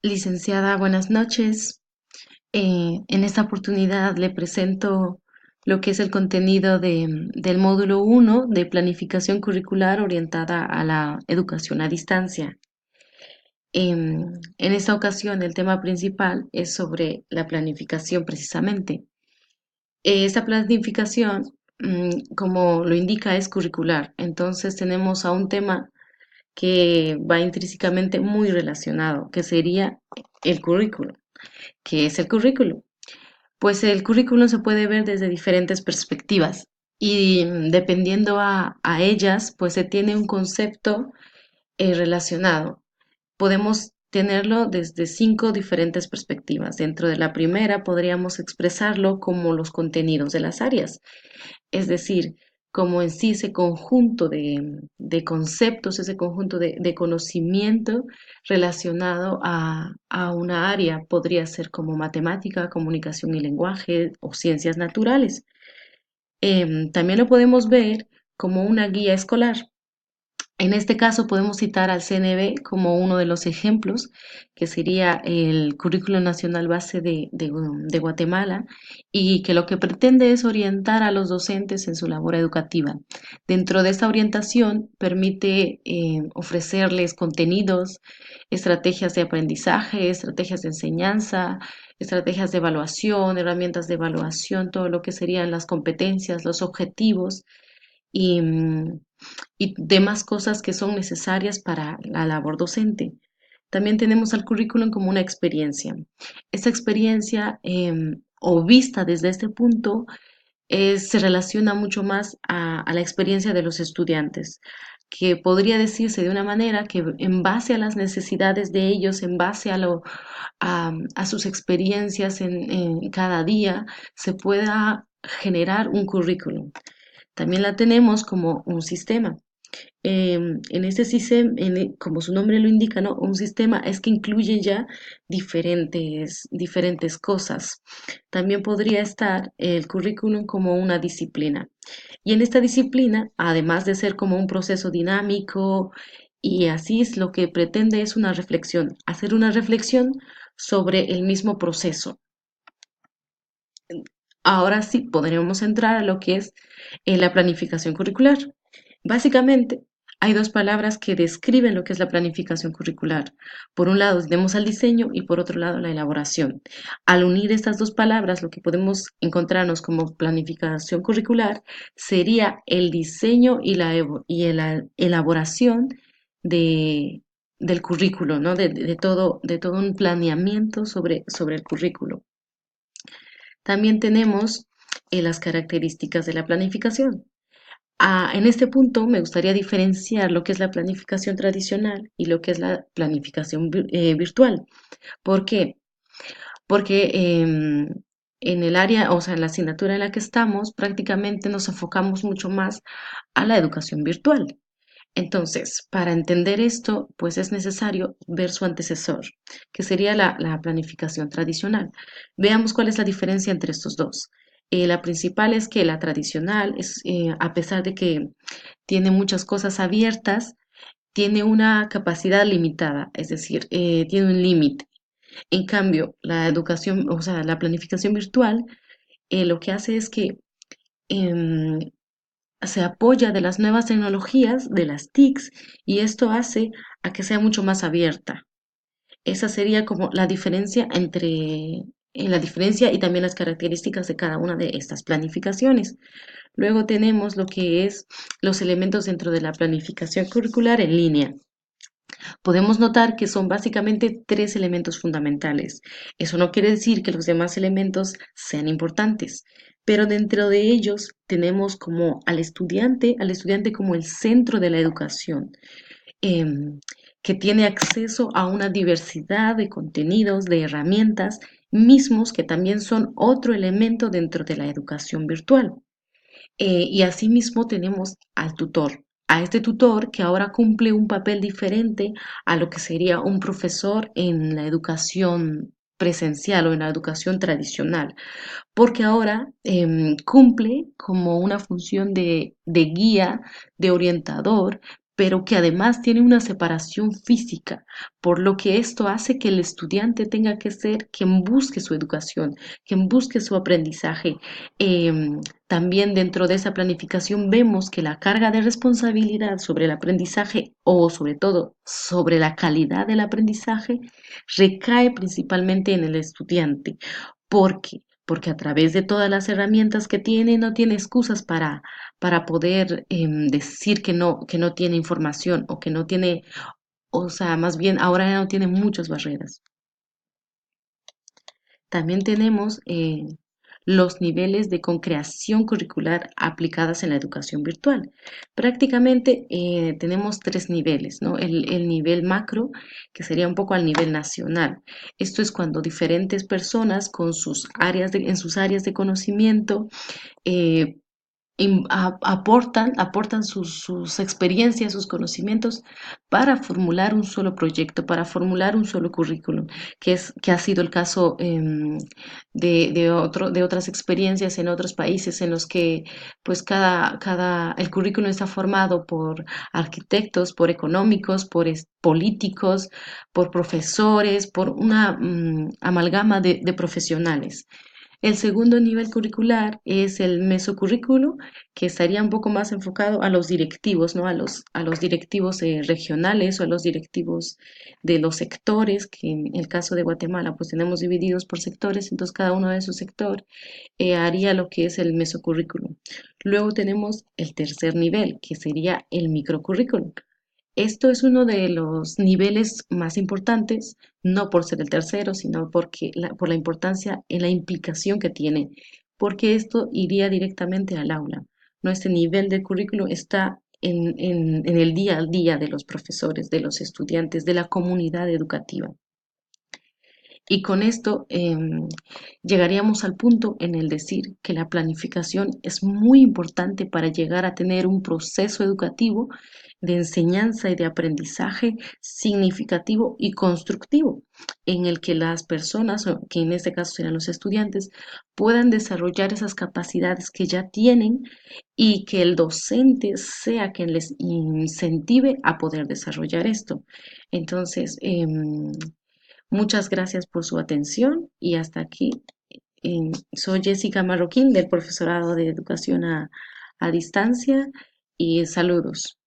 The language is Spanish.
Licenciada, buenas noches. En esta oportunidad le presento lo que es el contenido del módulo 1 de planificación curricular orientada a la educación a distancia. En esta ocasión el tema principal es sobre la planificación precisamente. Esta planificación, como lo indica, es curricular. Entonces tenemos a un tema que va intrínsecamente muy relacionado, que sería el currículo. ¿Qué es el currículo? Pues el currículum se puede ver desde diferentes perspectivas y dependiendo a ellas, pues se tiene un concepto relacionado. Podemos tenerlo desde 5 diferentes perspectivas. Dentro de la primera podríamos expresarlo como los contenidos de las áreas, es decir, como en sí ese conjunto de conceptos, ese conjunto de conocimiento relacionado a una área. Podría ser como matemática, comunicación y lenguaje o ciencias naturales. También lo podemos ver como una guía escolar. En este caso podemos citar al CNB como uno de los ejemplos, que sería el Currículo Nacional Base de Guatemala, y que lo que pretende es orientar a los docentes en su labor educativa. Dentro de esta orientación permite ofrecerles contenidos, estrategias de aprendizaje, estrategias de enseñanza, estrategias de evaluación, herramientas de evaluación, todo lo que serían las competencias, los objetivos y, y demás cosas que son necesarias para la labor docente. También tenemos al currículum como una experiencia. Esta experiencia, o vista desde este punto, se relaciona mucho más a la experiencia de los estudiantes, que podría decirse de una manera que en base a las necesidades de ellos, en base a sus experiencias en cada día, se pueda generar un currículum. También la tenemos como un sistema. En este sistema, como su nombre lo indica, ¿no? Un sistema es que incluye ya diferentes cosas. También podría estar el currículum como una disciplina. Y en esta disciplina, además de ser como un proceso dinámico, y así es lo que pretende es una reflexión, hacer una reflexión sobre el mismo proceso. Ahora sí podríamos entrar a lo que es la planificación curricular. Básicamente, hay dos palabras que describen lo que es la planificación curricular. Por un lado tenemos al diseño y por otro lado la elaboración. Al unir estas dos palabras, lo que podemos encontrarnos como planificación curricular sería el diseño y la elaboración de, del currículo, ¿no? De todo un planeamiento sobre el currículo. También tenemos las características de la planificación. En este punto me gustaría diferenciar lo que es la planificación tradicional y lo que es la planificación virtual. ¿Por qué? Porque en el área, o sea, en la asignatura en la que estamos, prácticamente nos enfocamos mucho más a la educación virtual. Entonces, para entender esto, pues es necesario ver su antecesor, que sería la planificación tradicional. Veamos cuál es la diferencia entre estos dos. La principal es que la tradicional es, a pesar de que tiene muchas cosas abiertas, tiene una capacidad limitada, es decir, tiene un límite. En cambio, la educación, o sea, la planificación virtual, lo que hace es que em, se apoya de las nuevas tecnologías, de las TICs, y esto hace a que sea mucho más abierta. Esa sería como la diferencia la diferencia y también las características de cada una de estas planificaciones. Luego tenemos lo que es los elementos dentro de la planificación curricular en línea. Podemos notar que son básicamente 3 elementos fundamentales. Eso no quiere decir que los demás elementos sean importantes, pero dentro de ellos tenemos como al estudiante como el centro de la educación, em, que tiene acceso a una diversidad de contenidos, de herramientas, mismos que también son otro elemento dentro de la educación virtual. Y asimismo tenemos al tutor, a este tutor que ahora cumple un papel diferente a lo que sería un profesor en la educación presencial o en la educación tradicional, porque ahora cumple como una función de guía, de orientador, pero que además tiene una separación física, por lo que esto hace que el estudiante tenga que ser quien busque su educación, quien busque su aprendizaje. También dentro de esa planificación vemos que la carga de responsabilidad sobre el aprendizaje o sobre todo sobre la calidad del aprendizaje recae principalmente en el estudiante. ¿Por qué? Porque a través de todas las herramientas que tiene, no tiene excusas para poder decir que no tiene información o que no tiene, o sea, más bien ahora ya no tiene muchas barreras. También tenemos los niveles de concreación curricular aplicadas en la educación virtual. Prácticamente tenemos tres niveles, ¿no? El nivel macro, que sería un poco al nivel nacional. Esto es cuando diferentes personas con sus en sus áreas de conocimiento eh, aportan sus experiencias, sus conocimientos para formular un solo proyecto, para formular un solo currículum, que ha sido el caso de otras experiencias en otros países en los que pues el currículum está formado por arquitectos, por económicos, políticos, por profesores, por una amalgama de profesionales. El segundo nivel curricular es el mesocurrículo, que estaría un poco más enfocado a los directivos, ¿no? A los directivos regionales o a los directivos de los sectores, que en el caso de Guatemala, pues tenemos divididos por sectores, entonces cada uno de esos sectores haría lo que es el mesocurrículo. Luego tenemos el tercer nivel, que sería el microcurrículo. Esto es uno de los niveles más importantes, no por ser el tercero, sino por la importancia en la implicación que tiene, porque esto iría directamente al aula. ¿No? Este nivel de currículo está en el día a día de los profesores, de los estudiantes, de la comunidad educativa. Y con esto llegaríamos al punto en el decir que la planificación es muy importante para llegar a tener un proceso educativo de enseñanza y de aprendizaje significativo y constructivo, en el que las personas, o que en este caso serán los estudiantes, puedan desarrollar esas capacidades que ya tienen y que el docente sea quien les incentive a poder desarrollar esto. Entonces, muchas gracias por su atención y hasta aquí. Soy Jessica Marroquín del Profesorado de Educación a Distancia y saludos.